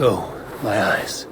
Go, my eyes.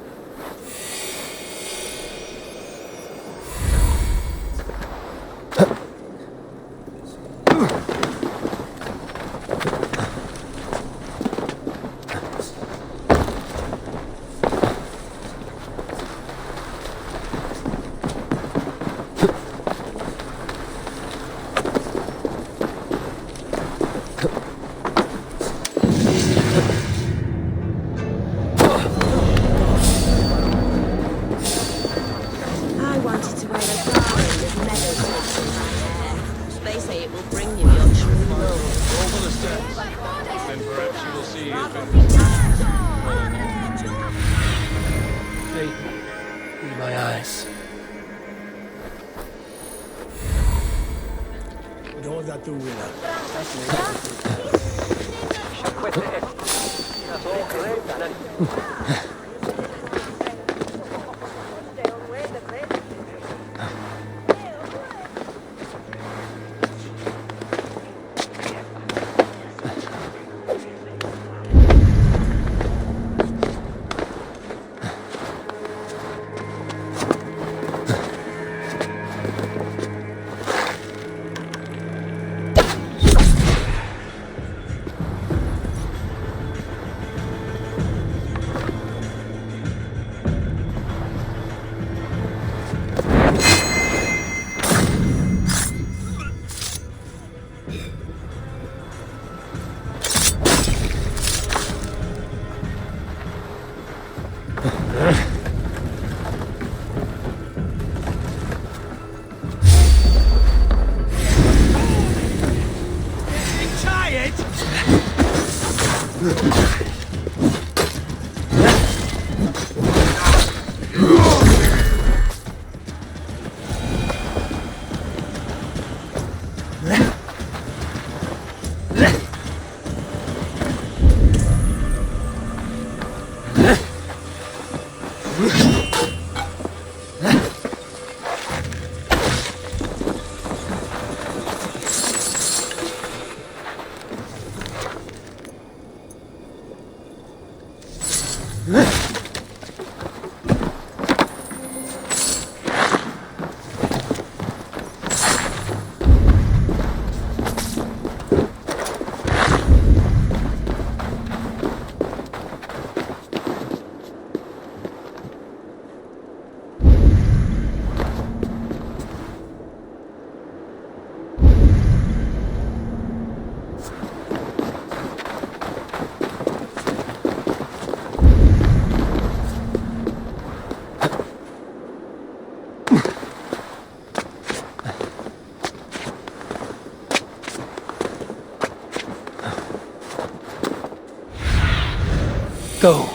Go,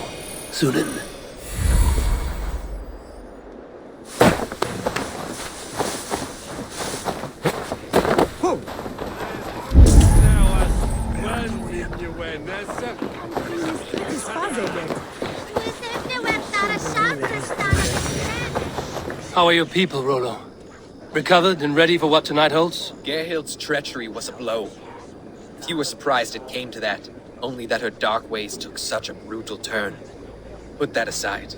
Zulin. How are your people, Rollo? Recovered and ready for what tonight holds? Gerhild's treachery was a blow. Few were surprised it came to that, only that her dark ways took such a brutal turn. Put that aside.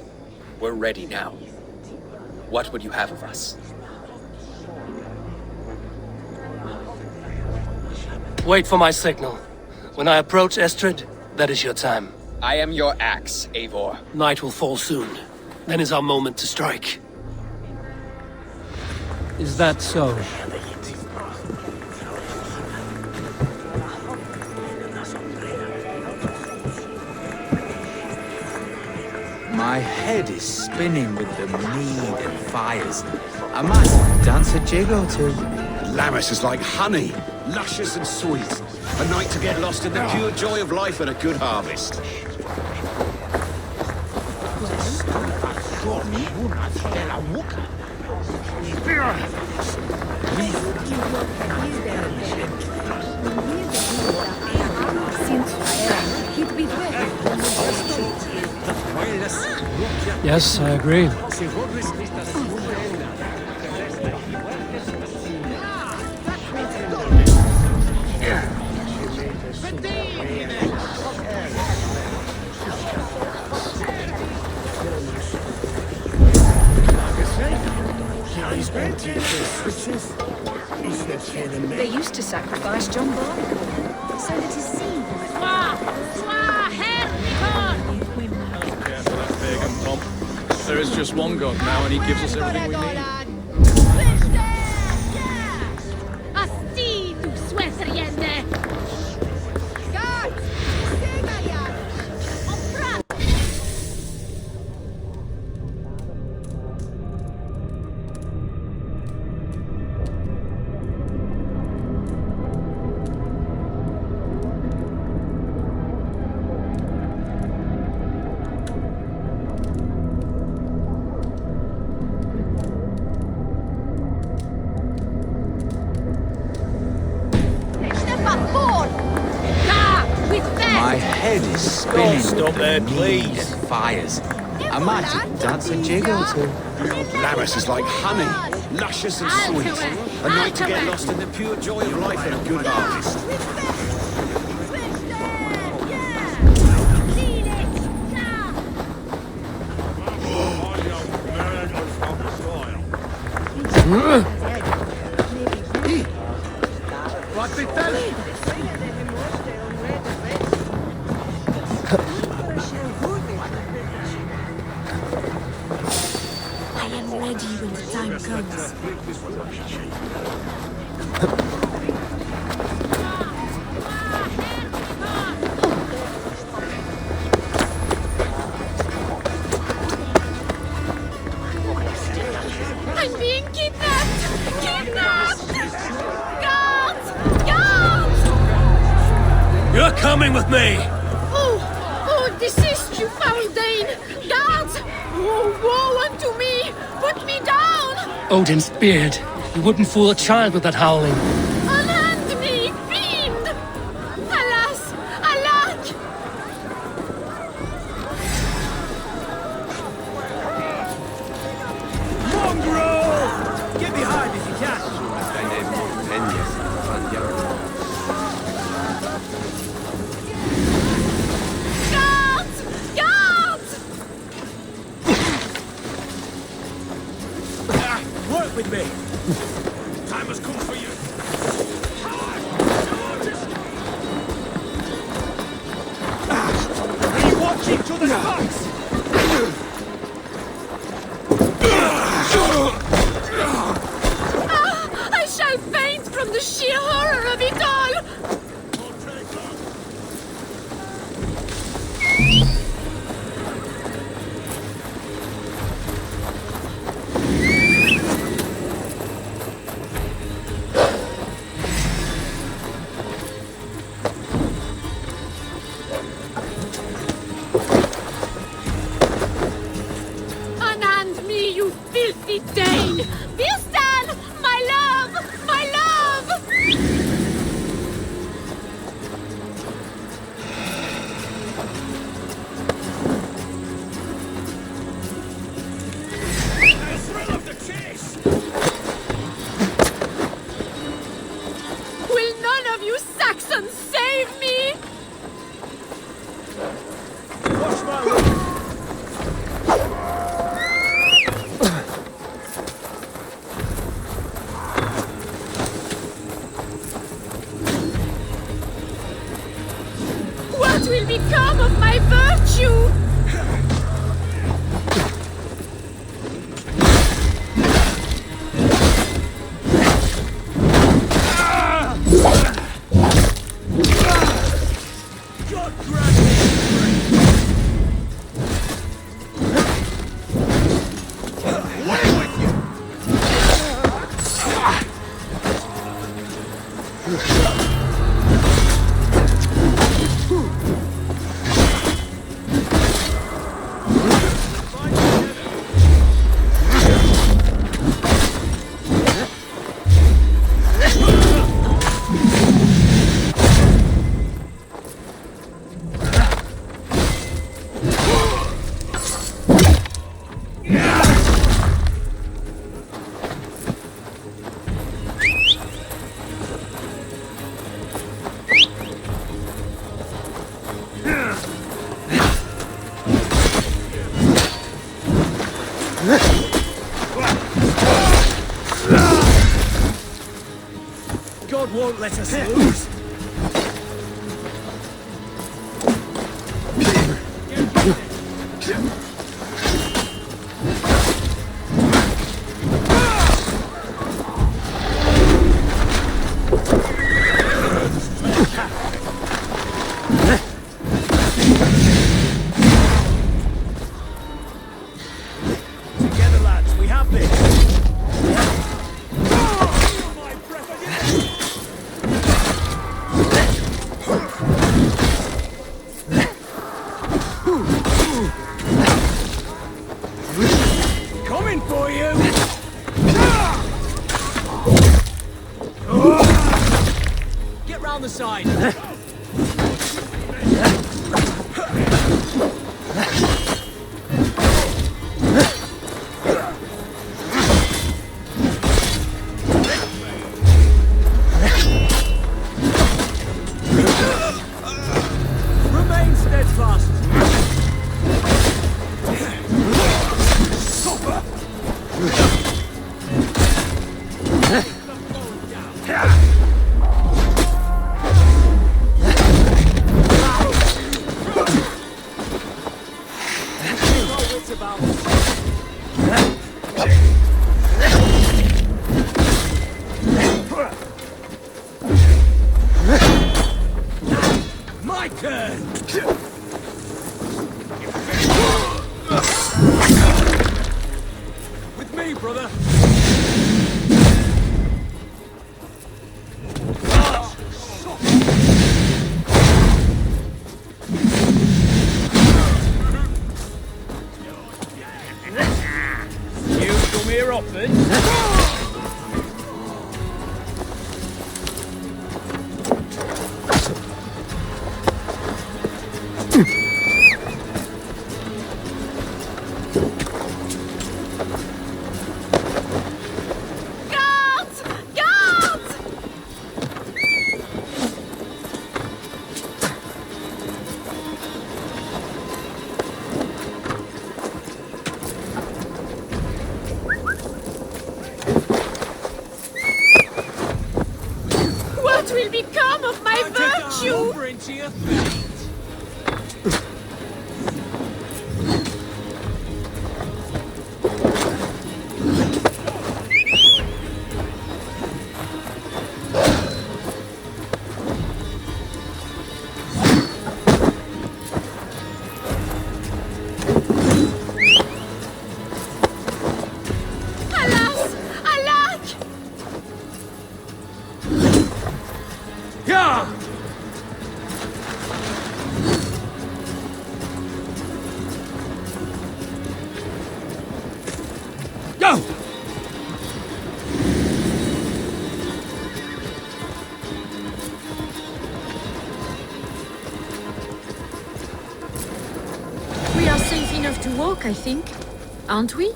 We're ready now. What would you have of us? Wait for my signal. When I approach Estrid, that is your time. I am your axe, Eivor. Night will fall soon. Then is our moment to strike. Is that so? My head is spinning with the mead and fires. I might dance a jig or two. Lammas is like honey, luscious and sweet. A night to get lost in the pure joy of life and a good harvest. Yes, I agree. They used to sacrifice John Barnacle so that his seed might... Careful that pagan pomp. There is just one god now, and he gives us everything we need. My head is spinning Stop with there, the please. need and fires. I might dance a jig or two. Laris is like honey, luscious and sweet. A night to get lost in the pure joy of life and a good harvest. I am ready when the time comes. I'm being kidnapped! Kidnapped! Guards! Guards! You're coming with me! Oh, desist, you foul Dane! Guards! Oh, woe unto me! Put me down! Odin's beard. You wouldn't fool a child with that howling. Unhand me, fiend! Alas! Alack! Get behind if you can. Guards! Guards! Work with me. Time has come for you. Are you watching to the backs? I shall faint from the sheer horror of it all! Unhand me, you filthy Dane! Bilstan! My love! My love! Will none of you Saxons save me? What will become of my virtue? won't let us lose. Together, lads, we have this. Coming for you! Get round the side. Remain steadfast. My turn! With me, brother! You come here often? Guards! Guards! What will become of my virtue? Over into your fate. Alas! Alack! Yeah! Go! We are safe enough to walk, I think. Aren't we?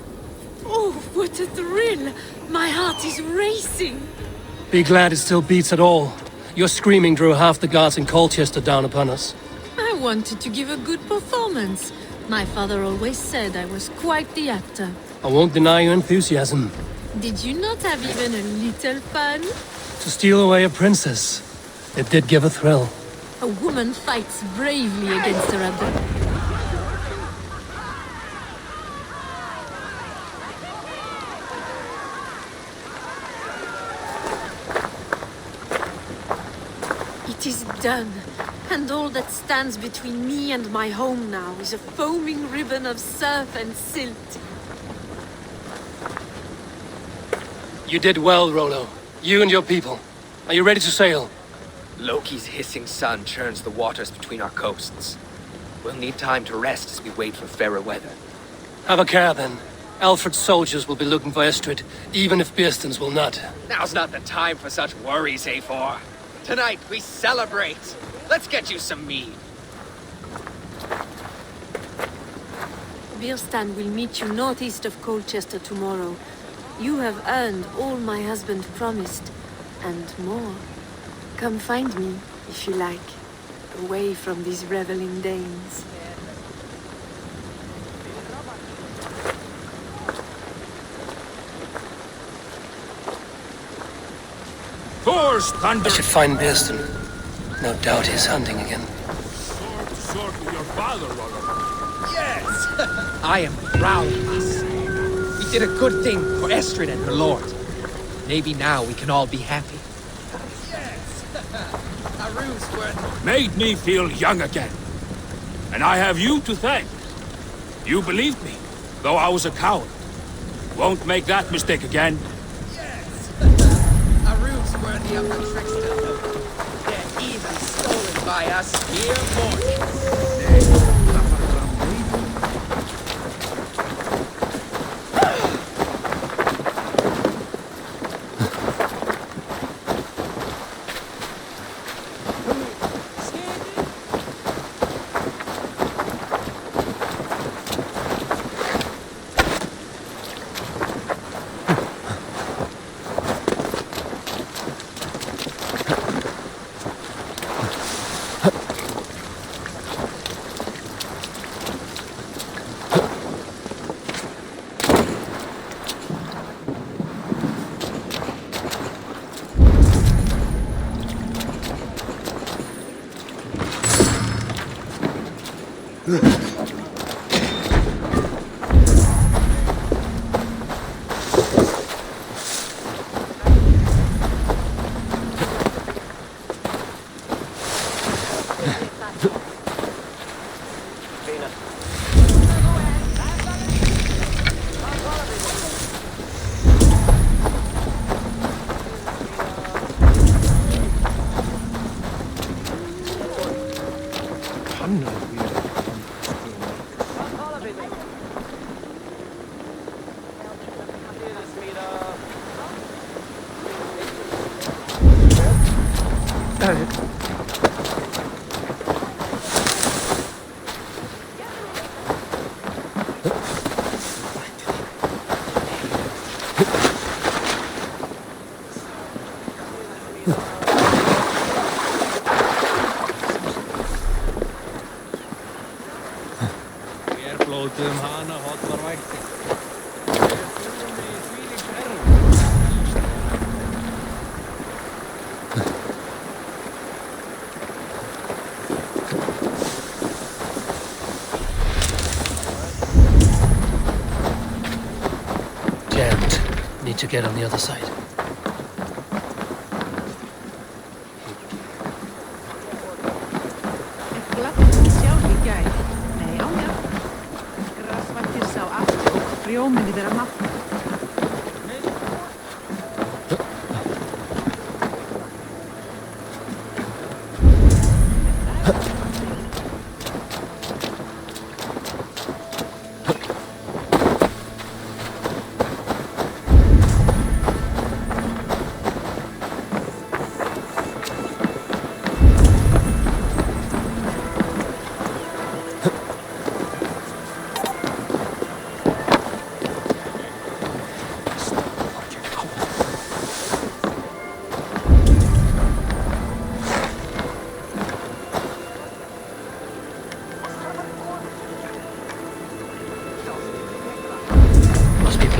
Oh, what a thrill! My heart is racing! Be glad it still beats at all. Your screaming drew half the guards in Colchester down upon us. I wanted to give a good performance. My father always said I was quite the actor. I won't deny your enthusiasm. Did you not have even a little fun? To steal away a princess, it did give a thrill. A woman fights bravely against her abductor. It is done, and all that stands between me and my home now is a foaming ribbon of surf and silt. You did well, Rollo. You and your people. Are you ready to sail? Loki's hissing sun churns the waters between our coasts. We'll need time to rest as we wait for fairer weather. Have a care then. Alfred's soldiers will be looking for Estrid, even if Bearstons will not. Now's not the time for such worries, A4. Tonight we celebrate. Let's get you some mead. Birstan will meet you northeast of Colchester tomorrow. You have earned all my husband promised, and more. Come find me, if you like, away from these reveling Danes. For first thunder. I should find Bearston. No doubt he's hunting again. Sword with your father, Rollo. Yes! I am proud of us. We did a good thing for Estrid and her lord. Maybe now we can all be happy. Yes! Haru's worth. Made me feel young again. And I have you to thank. You believed me, though I was a coward. Won't make that mistake again. Yes! Haru's worthy of the trickster. They're even stolen by us mere mortals. Blóðum hana hotnar vætti. Jammed. Need to get on the other side. Rjóminni vera magna.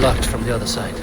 Blocked from the other side.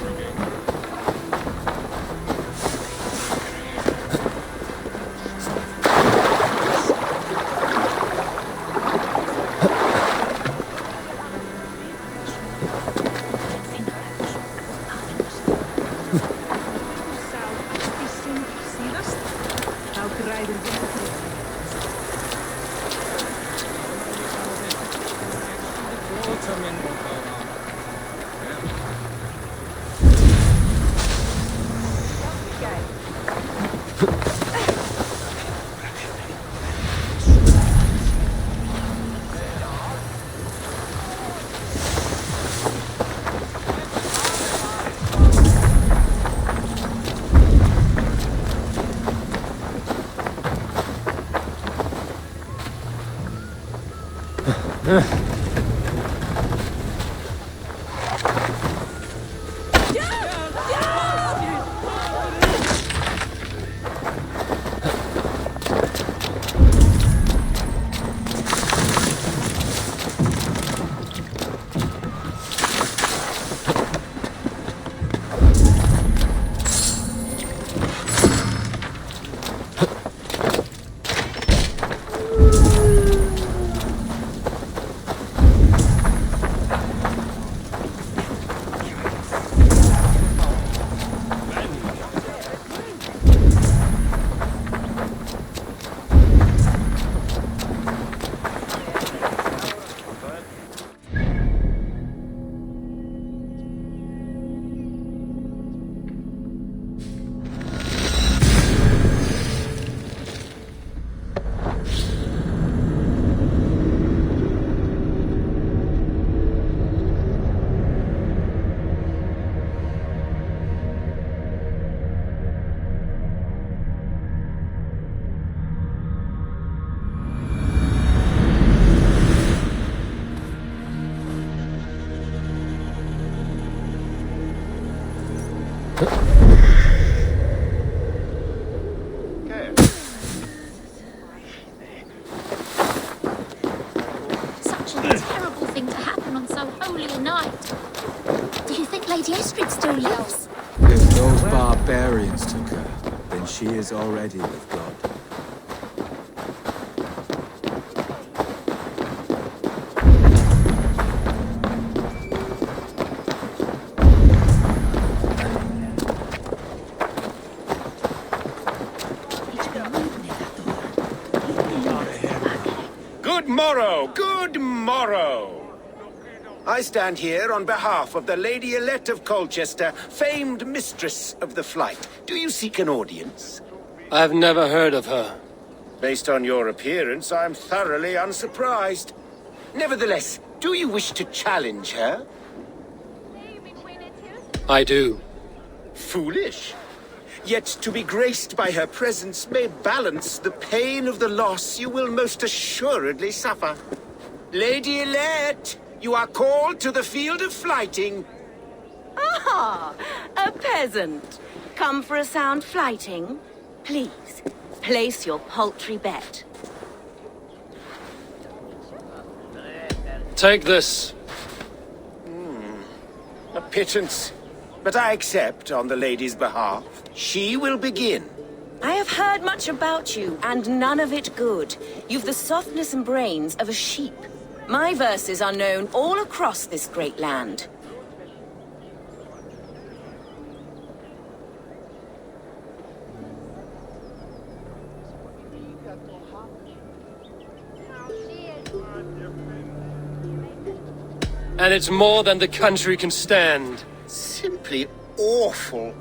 Lady Estrid still lives. If those barbarians took her, then she is already with God. Good morrow, good morrow. I stand here on behalf of the Lady Elette of Colchester, famed mistress of the flight. Do you seek an audience? I've never heard of her. Based on your appearance, I'm thoroughly unsurprised. Nevertheless, do you wish to challenge her? I do. Foolish. Yet to be graced by her presence may balance the pain of the loss you will most assuredly suffer. Lady Elette, you are called to the field of flighting. Ah, a peasant. Come for a sound flighting? Please, place your paltry bet. Take this. A pittance. But I accept on the lady's behalf. She will begin. I have heard much about you, and none of it good. You've the softness and brains of a sheep. My verses are known all across this great land. And it's more than the country can stand. Simply awful.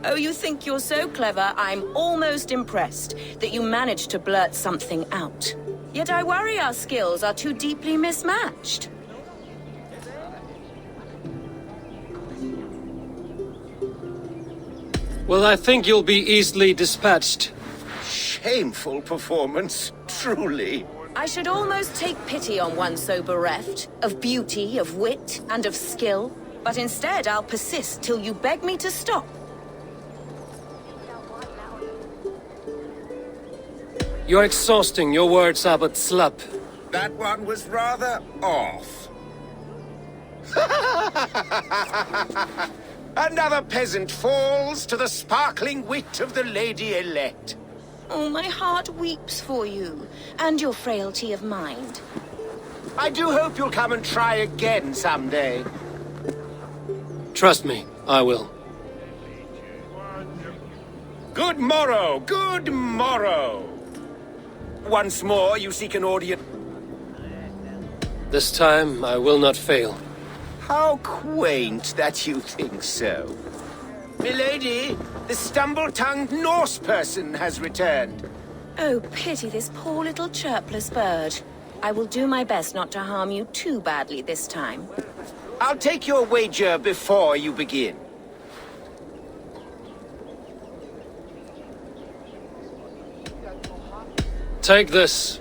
Oh, you think you're so clever, I'm almost impressed that you managed to blurt something out. Yet I worry our skills are too deeply mismatched. Well, I think you'll be easily dispatched. Shameful performance, truly. I should almost take pity on one so bereft, of beauty, of wit, and of skill. But instead, I'll persist till you beg me to stop. You're exhausting. Your words are but slap. That one was rather off. Another peasant falls to the sparkling wit of the Lady Elect. Oh, my heart weeps for you, and your frailty of mind. I do hope you'll come and try again someday. Trust me, I will. Good morrow, good morrow. Once more, you seek an audience. This time, I will not fail. How quaint that you think so. Milady, the stumble-tongued Norse person has returned. Oh, pity this poor little chirpless bird. I will do my best not to harm you too badly this time. I'll take your wager before you begin. Take this.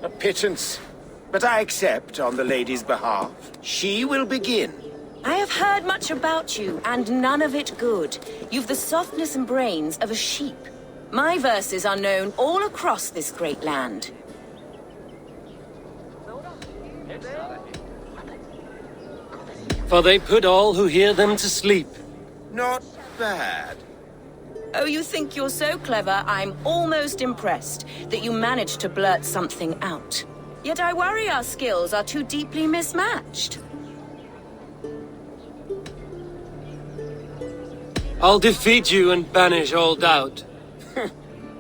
A pittance. But I accept on the lady's behalf. She will begin. I have heard much about you, and none of it good. You've the softness and brains of a sheep. My verses are known all across this great land. For they put all who hear them to sleep. Not bad. Oh, you think you're so clever, I'm almost impressed that you managed to blurt something out. Yet I worry our skills are too deeply mismatched. I'll defeat you and banish all doubt.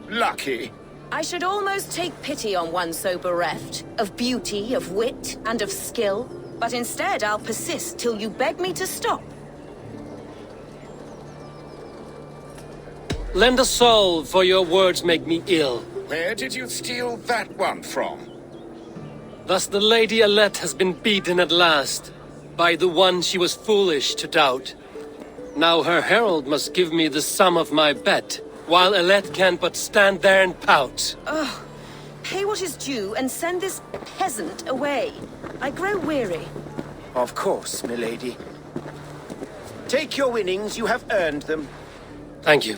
Lucky. I should almost take pity on one so bereft, of beauty, of wit, and of skill. But instead, I'll persist till you beg me to stop. Lend a soul, for your words make me ill. Where did you steal that one from? Thus the Lady Elette has been beaten at last, by the one she was foolish to doubt. Now her herald must give me the sum of my bet, while Elette can but stand there and pout. Ugh. Pay what is due and send this peasant away. I grow weary. Of course, milady. Take your winnings, you have earned them. Thank you.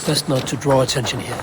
Best not to draw attention here.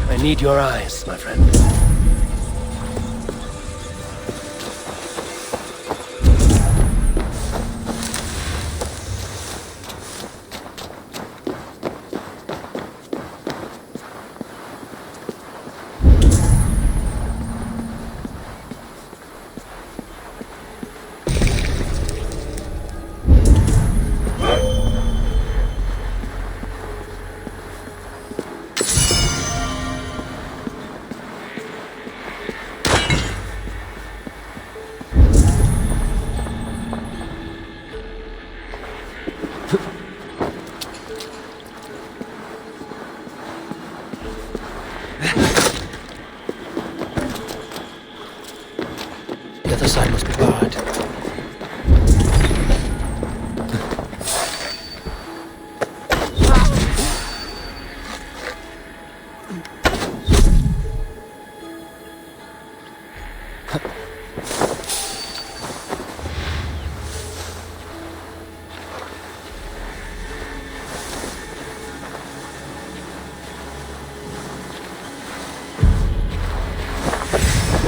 I need your eyes, my friend. The other side must be barred.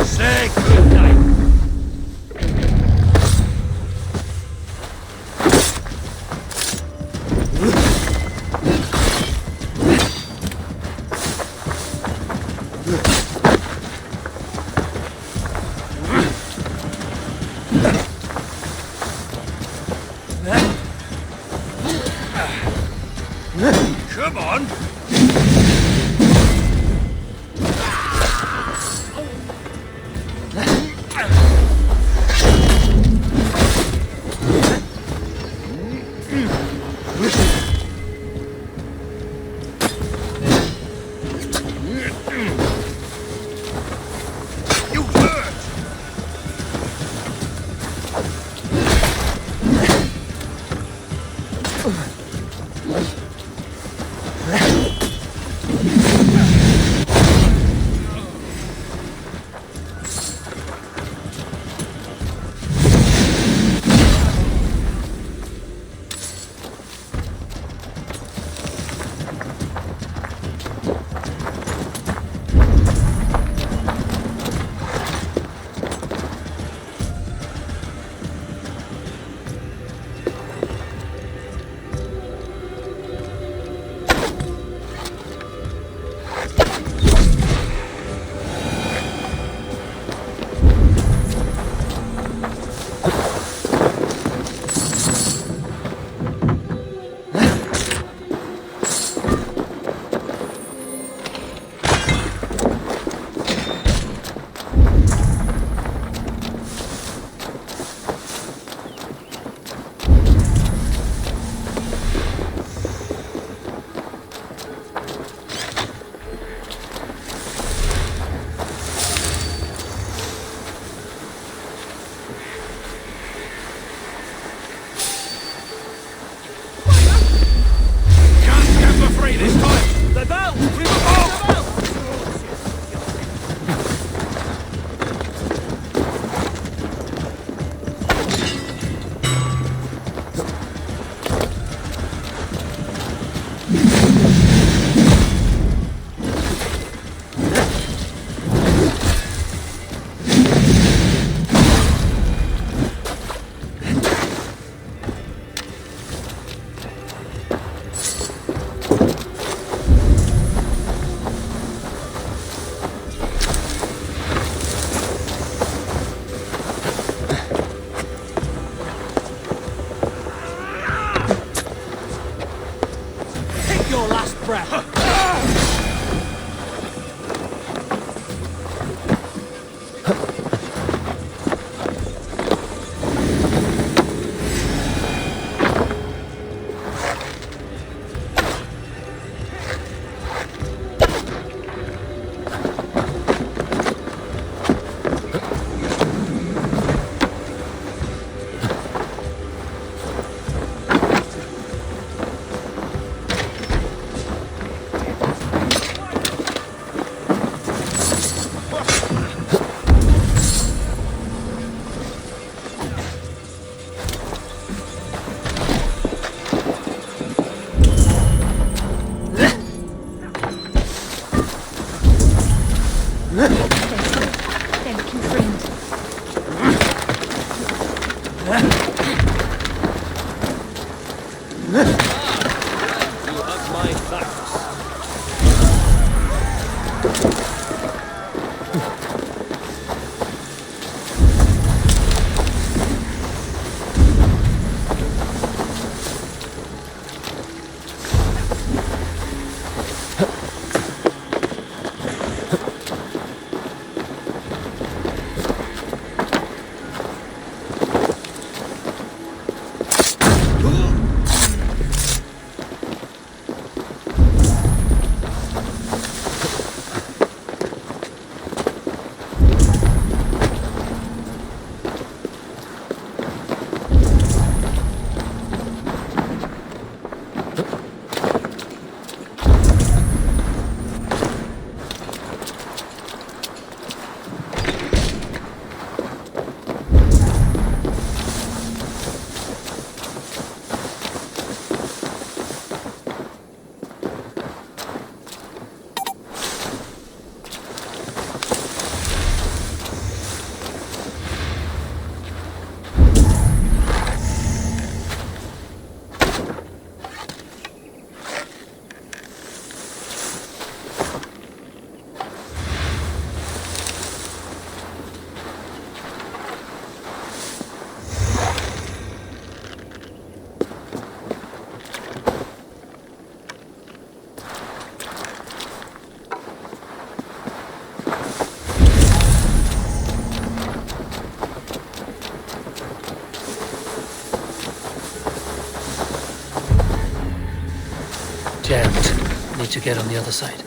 Say good night. Come on. Thank you, friend. You have my thanks. Jammed. Need to get on the other side.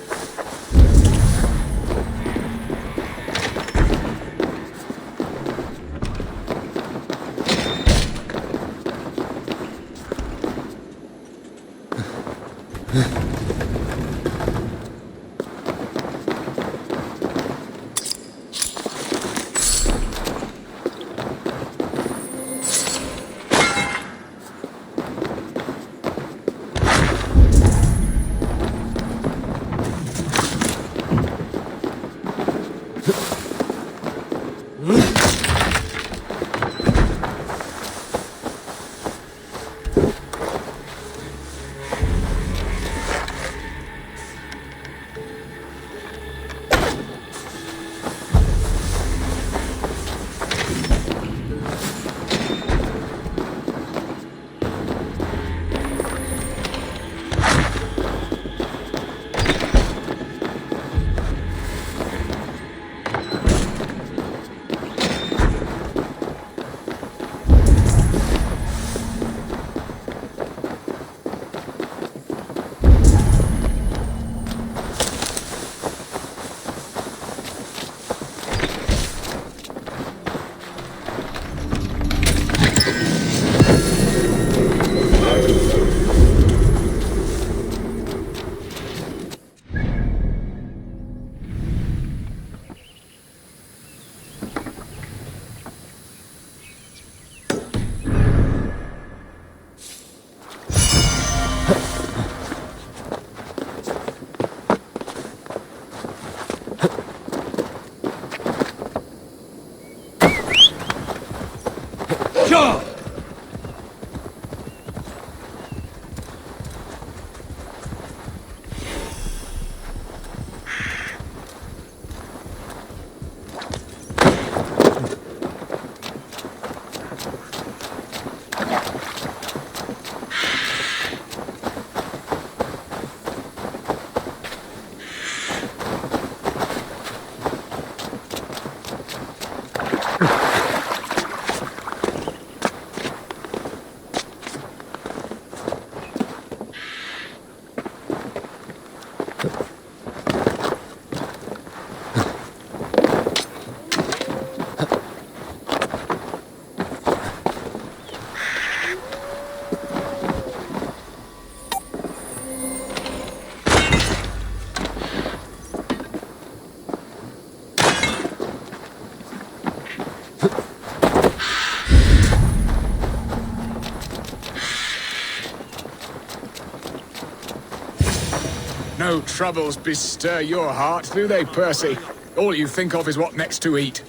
No troubles bestir your heart, do they, Percy? All you think of is what next to eat.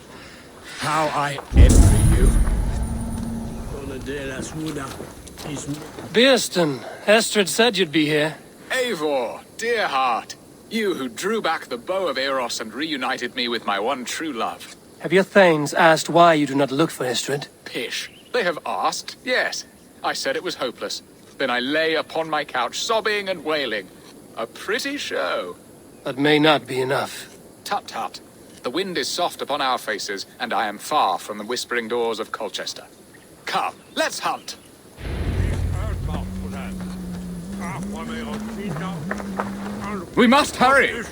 How I envy you. Beerston, Estrid said you'd be here. Eivor, dear heart. You who drew back the bow of Eros and reunited me with my one true love. Have your thanes asked why you do not look for Estrid? Pish. They have asked, yes. I said it was hopeless. Then I lay upon my couch, sobbing and wailing. A pretty show. That may not be enough. Tut tut. The wind is soft upon our faces, and I am far from the whispering doors of Colchester. Come, let's hunt! We must hurry!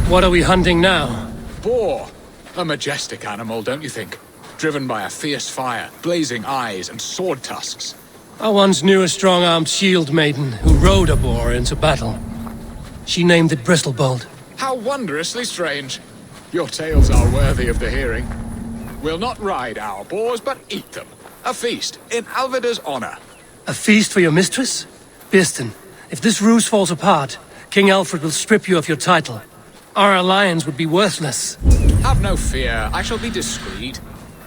What are we hunting now? Boar. A majestic animal, don't you think? Driven by a fierce fire, blazing eyes, and sword tusks. I once knew a strong-armed shield maiden who rode a boar into battle. She named it Bristlebolt. How wondrously strange. Your tales are worthy of the hearing. We'll not ride our boars, but eat them. A feast, in Alvida's honor. A feast for your mistress? Beerston, if this ruse falls apart, King Alfred will strip you of your title. Our alliance would be worthless. Have no fear, I shall be discreet.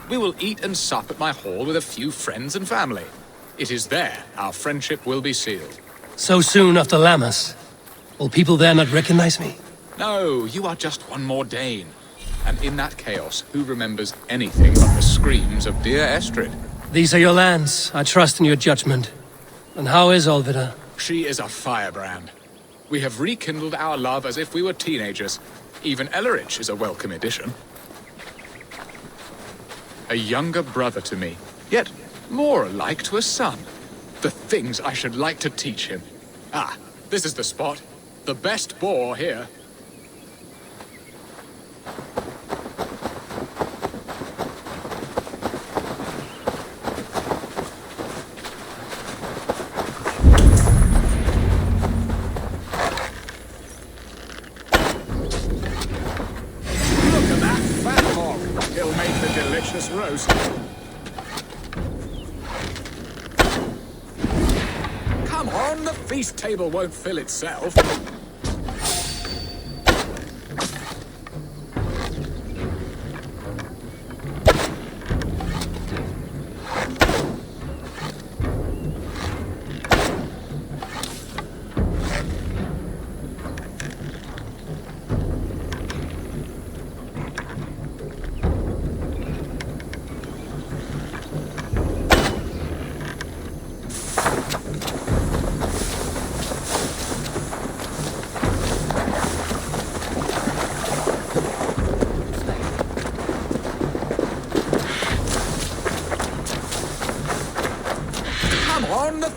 We will eat and sup at my hall with a few friends and family. It is there our friendship will be sealed. So soon after Lammas? Will people there not recognize me? No, you are just one more Dane. And in that chaos, who remembers anything but the screams of dear Estrid? These are your lands. I trust in your judgment. And how is Alvida? She is a firebrand. We have rekindled our love as if we were teenagers. Even Ellerich is a welcome addition. A younger brother to me, yet more alike to a son. The things I should like to teach him. Ah, this is the spot. The best boar here. Roast. Come on, the feast table won't fill itself.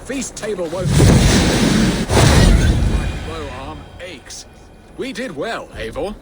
Feast table won't. My bow arm aches. We did well, Eivor.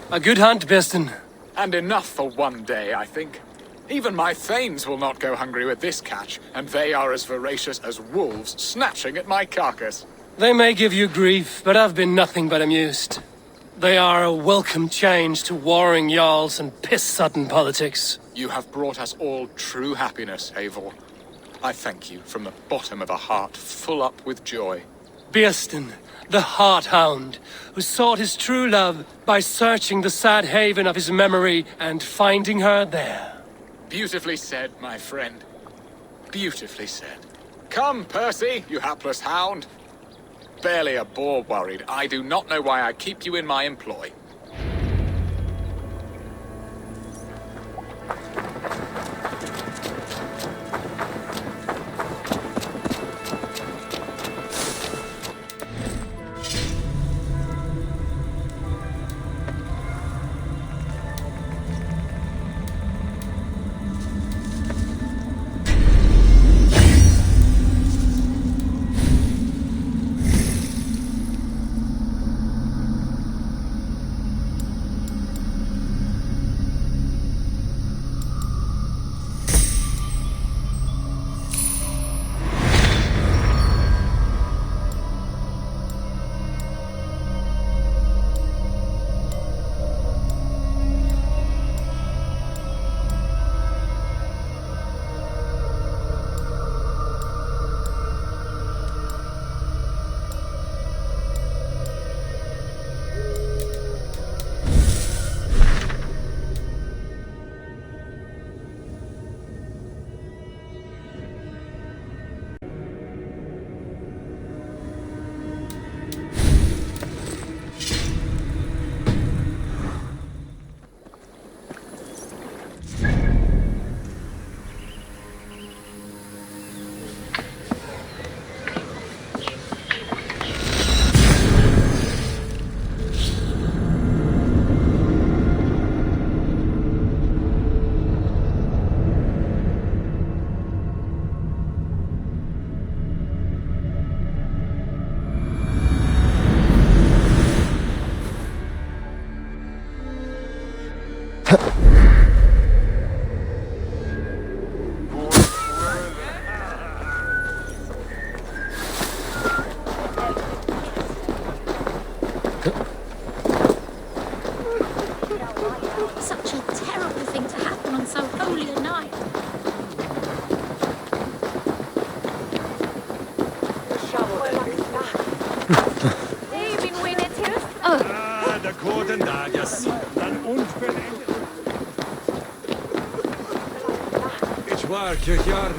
A good hunt, Beerston. And enough for one day, I think. Even my thanes will not go hungry with this catch, and they are as voracious as wolves snatching at my carcass. They may give you grief, but I've been nothing but amused. They are a welcome change to warring jarls and piss-sudden politics. You have brought us all true happiness, Eivor. I thank you from the bottom of a heart full up with joy. Birsten, the Heart Hound, who sought his true love by searching the sad haven of his memory and finding her there. Beautifully said, my friend. Beautifully said. Come, Percy, you hapless hound. Barely a boar worried. I do not know why I keep you in my employ. Such a terrible thing to happen on so holy a night. Der Gordon da, yes. Dann unverlängt. Ich war kirchjahren.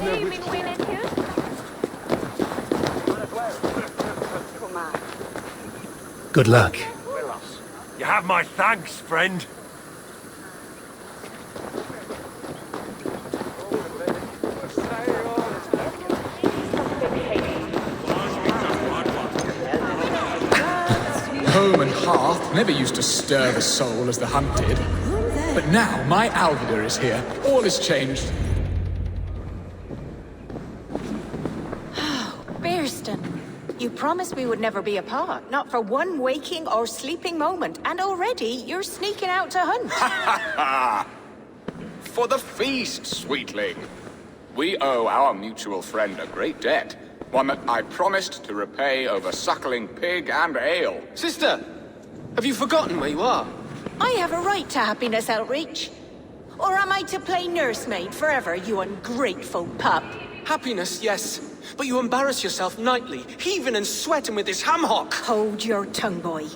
Good luck. You have my thanks, friend. Home and hearth never used to stir the soul as the hunt did. But now my Alvida is here. All is changed. Birsten, you promised we would never be apart, not for one waking or sleeping moment, and already you're sneaking out to hunt. For the feast, sweetling. We owe our mutual friend a great debt. One that I promised to repay over suckling pig and ale. Sister, have you forgotten where you are? I have a right to happiness outreach. Or am I to play nursemaid forever, you ungrateful pup? Happiness, yes. But you embarrass yourself nightly, heaving and sweating with this ham hock. Hold your tongue, boy.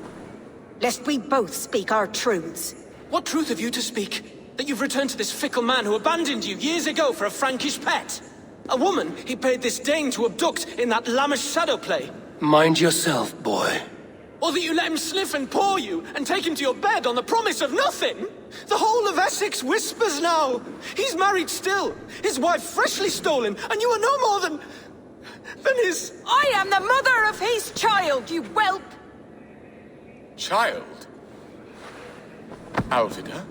Lest we both speak our truths. What truth have you to speak? That you've returned to this fickle man who abandoned you years ago for a Frankish pet? A woman he paid this Dane to abduct in that lammish shadow play? Mind yourself, boy. Or that you let him sniff and paw you and take him to your bed on the promise of nothing? The whole of Essex whispers now. He's married still, his wife freshly stolen, and you are no more than his... I am the mother of his child, you whelp! Child? Alvida?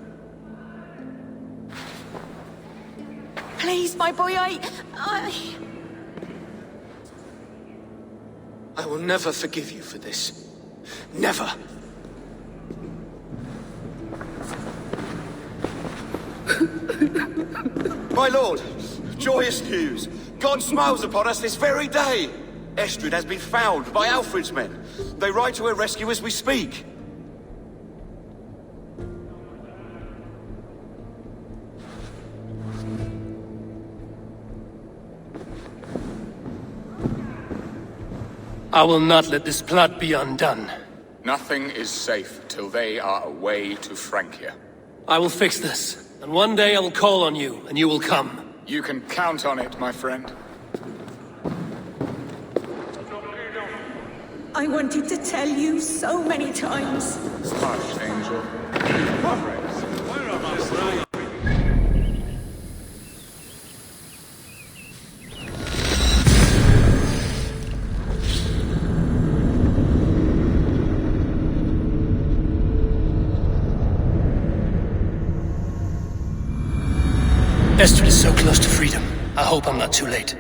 Please, my boy, I will never forgive you for this. Never. My lord, joyous news. God smiles upon us this very day. Estrid has been found by Alfred's men. They ride to her rescue as we speak. I will not let this plot be undone. Nothing is safe till they are away to Francia. I will fix this, and one day I will call on you, and you will come. You can count on it, my friend. I wanted to tell you so many times. Hush, Angel. Estrid is so close to freedom. I hope I'm not too late.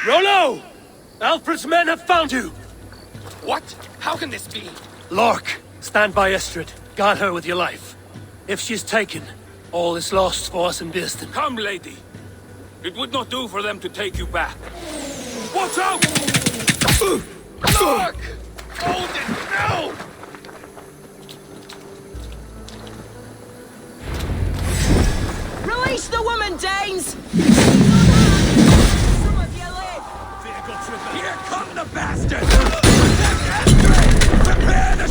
Rollo! Alfred's men have found you! What? How can this be? Lork, stand by Estrid. Guard her with your life. If she's taken, all is lost for us in Bearston. Come, lady. It would not do for them to take you back. Watch out! Look! Hold it now! Release the woman, Danes! Here come the bastards! Protect Estrid! Prepare the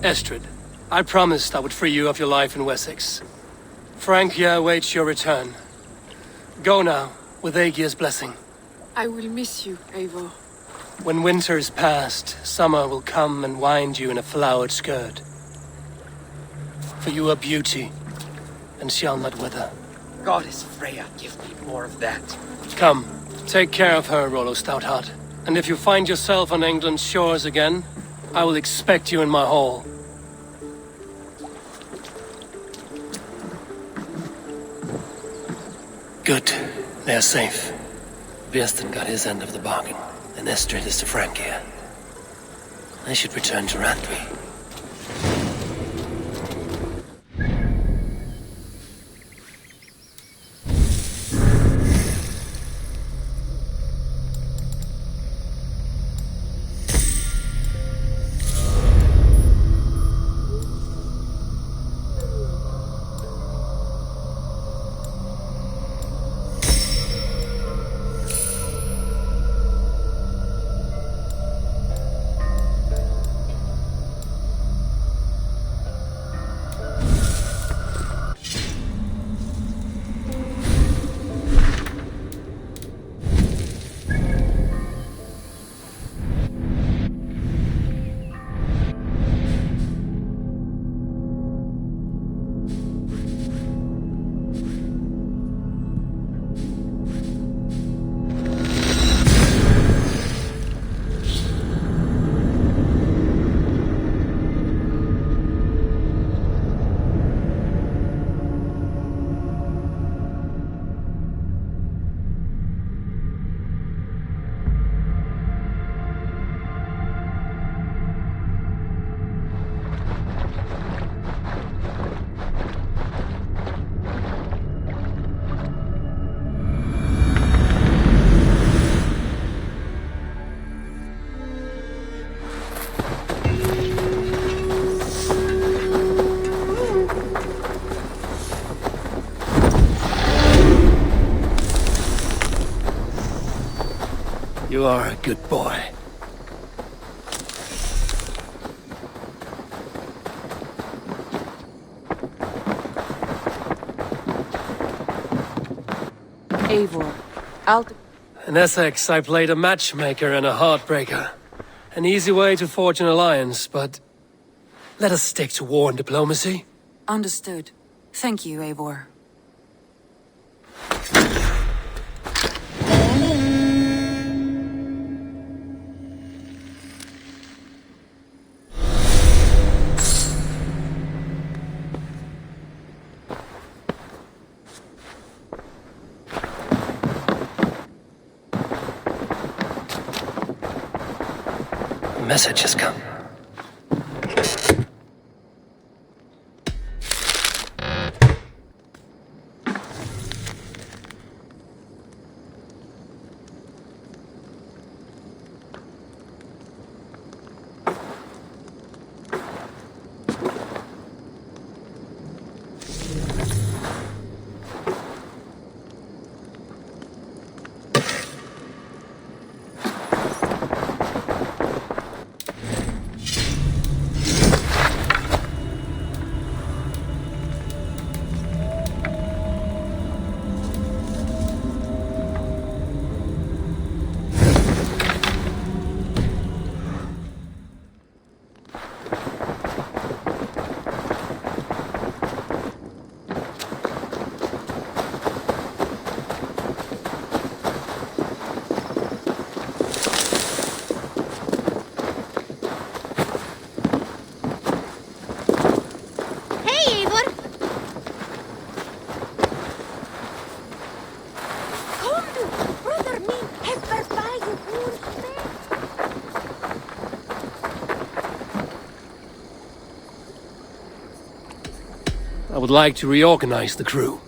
Estrid, I promised I would free you of your life in Essexe. Francia awaits your return. Go now, with Aegir's blessing. I will miss you, Eivor. When winter is past, summer will come and wind you in a flowered skirt. For you are beauty, and shall not wither. Goddess Freya, give me more of that. Come, take care of her, Rollo Stoutheart. And if you find yourself on England's shores again, I will expect you in my hall. Good. They are safe. Birsten got his end of the bargain, and Estrid is to Francia. I should return to Randvi. You are a good boy. Eivor, In Essex, I played a matchmaker and a heartbreaker. An easy way to forge an alliance, but let us stick to war and diplomacy. Understood. Thank you, Eivor. A message has come. I would like to reorganize the crew.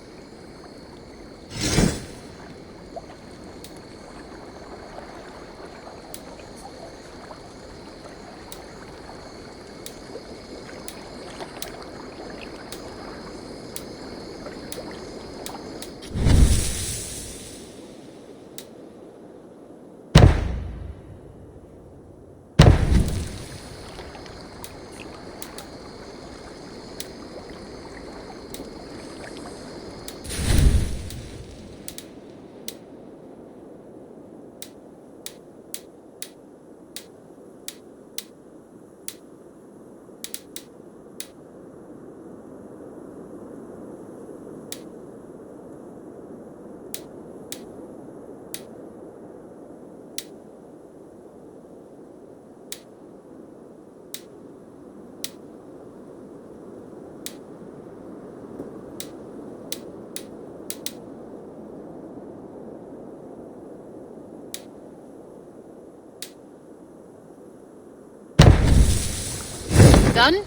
Done?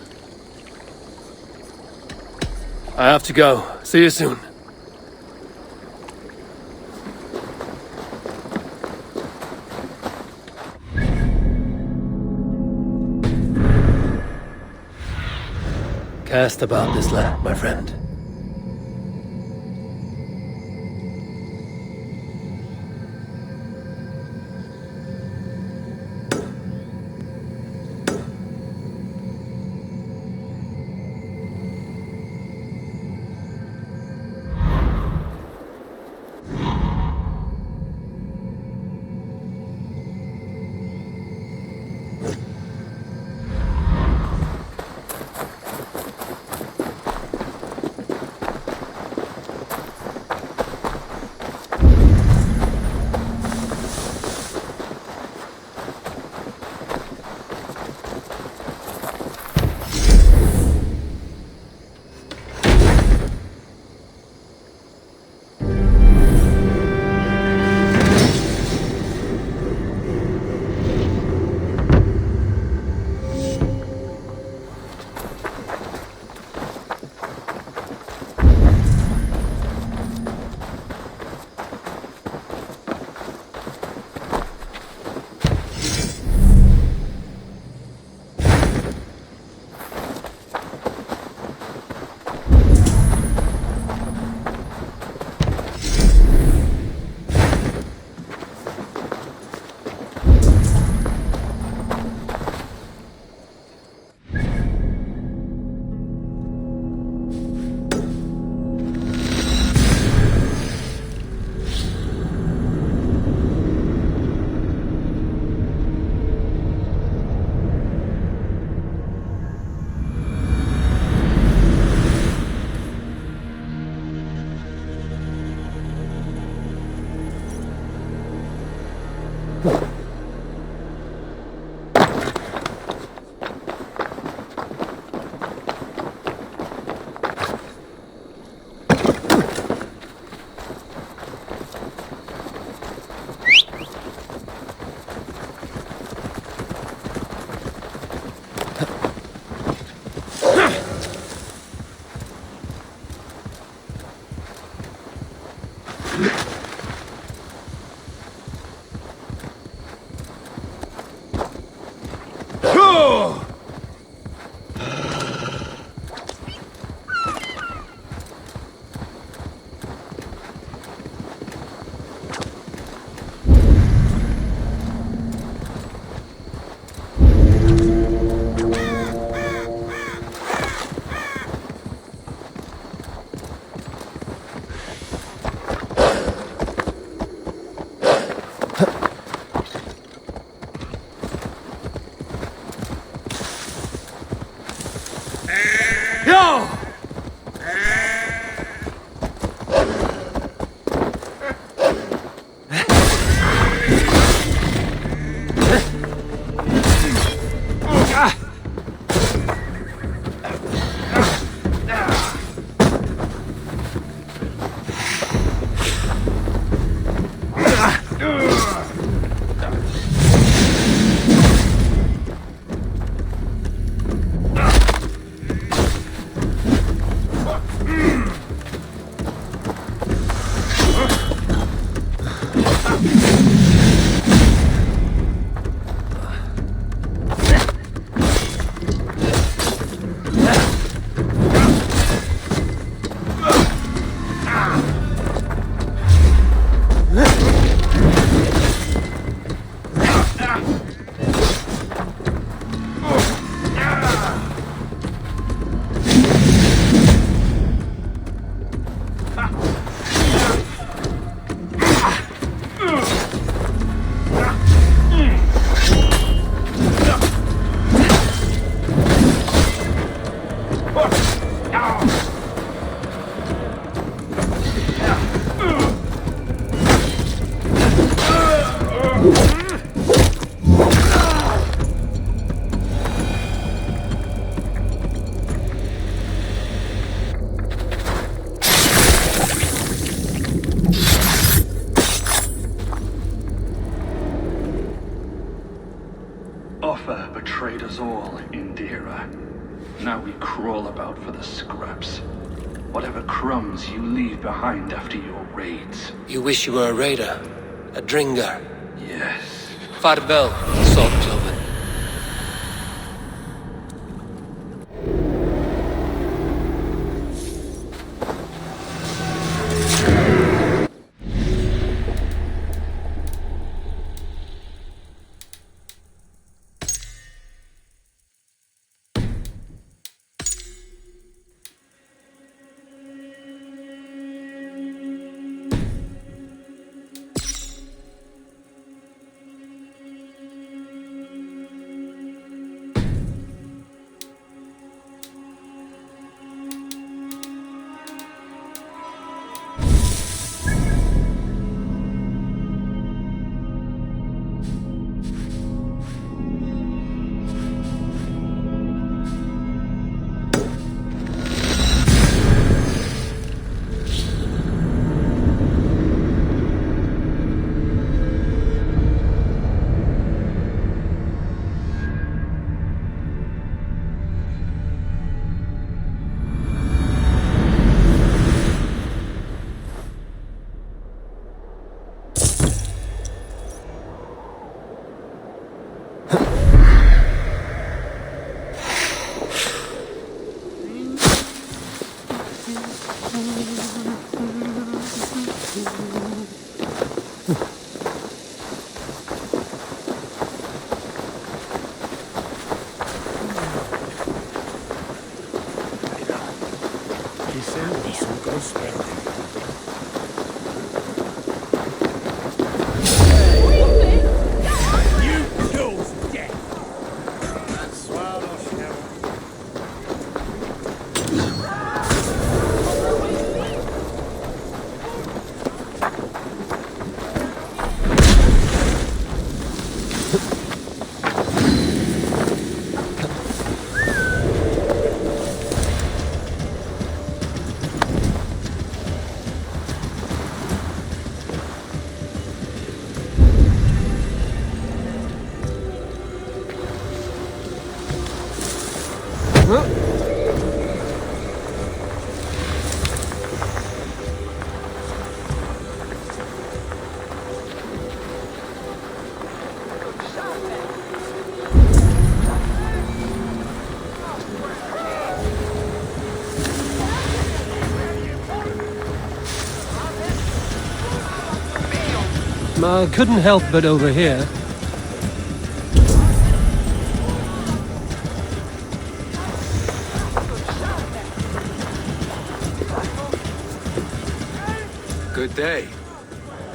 I have to go. See you soon. Cast about this land, my friend. Offa betrayed us all, Indira. all about for the scraps. Whatever crumbs you leave behind after your raids. You wish you were a raider? A dringer? Yes. Farewell, Salt Cloven. Couldn't help but overhear. Good day.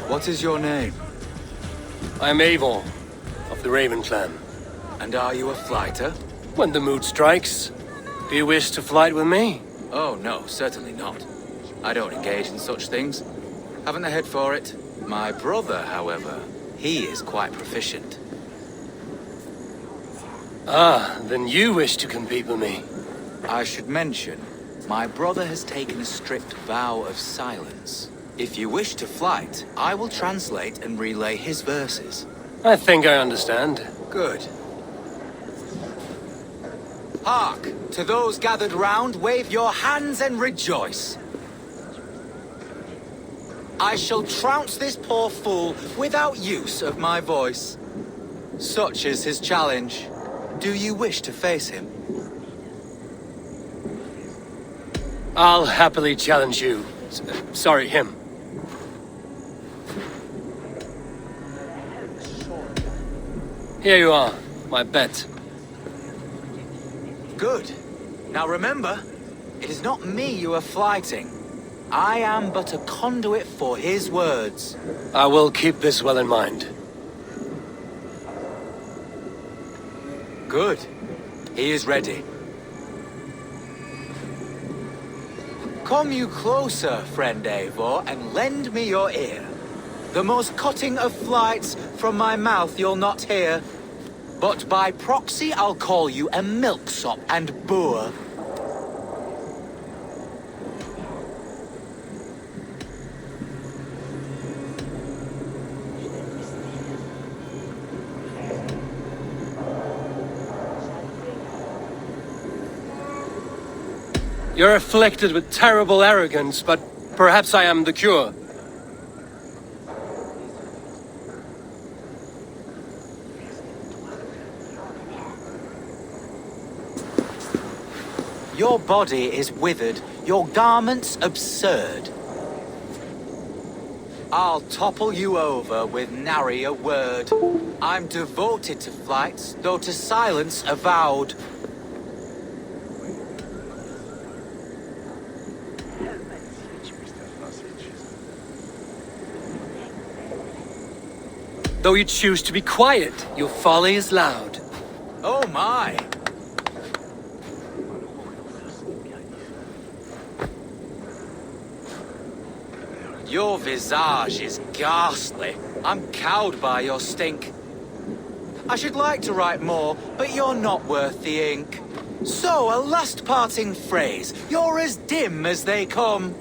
What is your name? I'm Eivor, of the Raven clan. And are you a flighter? When the mood strikes. Do you wish to flight with me? Oh, no, certainly not. I don't engage in such things. Haven't the head for it. My brother, however, he is quite proficient. Ah, then you wish to compete with me. I should mention, my brother has taken a strict vow of silence. If you wish to flight, I will translate and relay his verses. I think I understand. Good. Hark! To those gathered round, wave your hands and rejoice. I shall trounce this poor fool without use of my voice. Such is his challenge. Do you wish to face him? I'll happily challenge you. Sorry, him. Here you are, my bet. Good. Now remember, it is not me you are flighting. I am but a conduit for his words. I will keep this well in mind. Good. He is ready. Come you closer, friend Eivor, and lend me your ear. The most cutting of flights from my mouth you'll not hear. But by proxy I'll call you a milksop and boor. You're afflicted with terrible arrogance, but perhaps I am the cure. Your body is withered, your garments absurd. I'll topple you over with nary a word. I'm devoted to flights, though to silence avowed. Though you choose to be quiet, your folly is loud. Oh my! Your visage is ghastly. I'm cowed by your stink. I should like to write more, but you're not worth the ink. So, a last parting phrase. You're as dim as they come.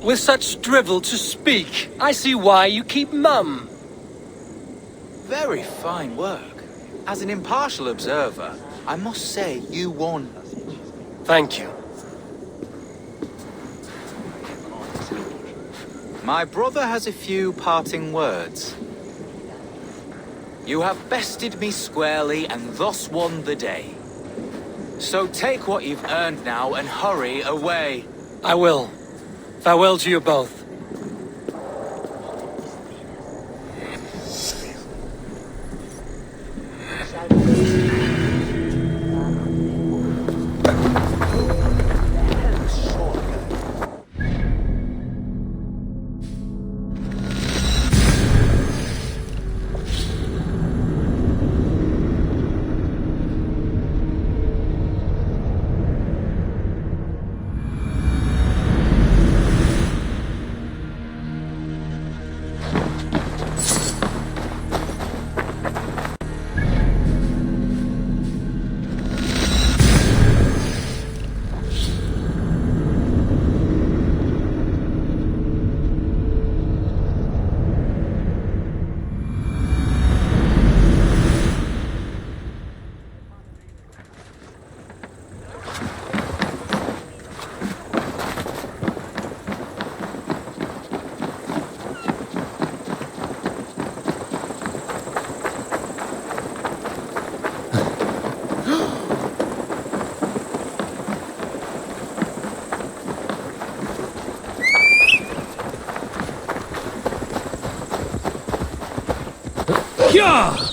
With such drivel to speak, I see why you keep mum. Very fine work. As an impartial observer, I must say you won. Thank you. My brother has a few parting words. You have bested me squarely and thus won the day. So take what you've earned now and hurry away. I will. Farewell to you both. Yeah!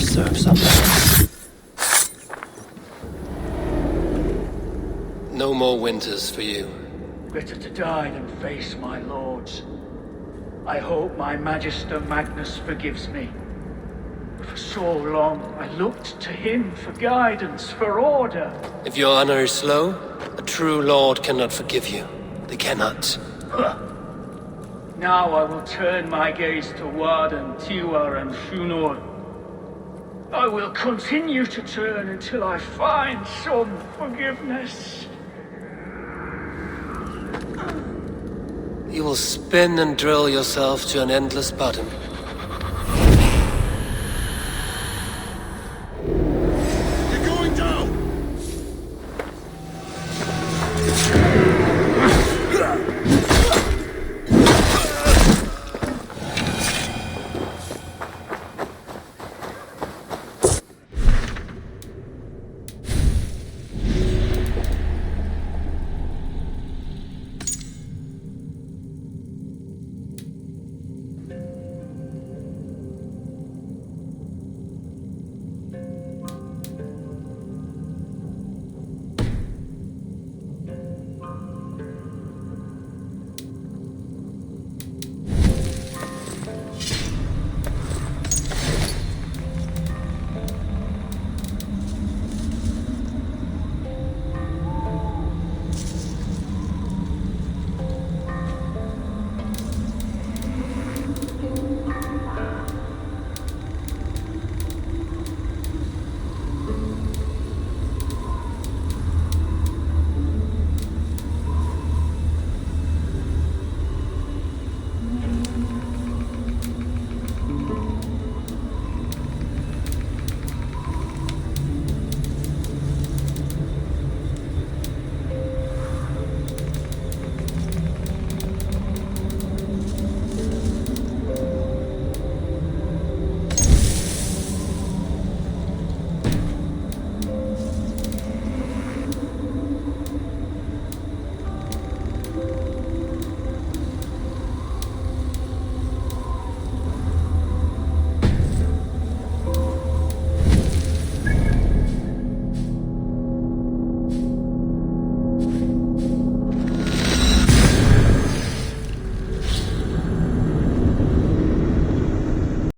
Serve something. No more winters for you. Better to die than face my lords. I hope my Magister Magnus forgives me. For so long, I looked to him for guidance, for order. If your honor is slow, a true lord cannot forgive you. They cannot. Now I will turn my gaze to Warden, Tiwar, and Shunor. I will continue to turn until I find some forgiveness. You will spin and drill yourself to an endless bottom.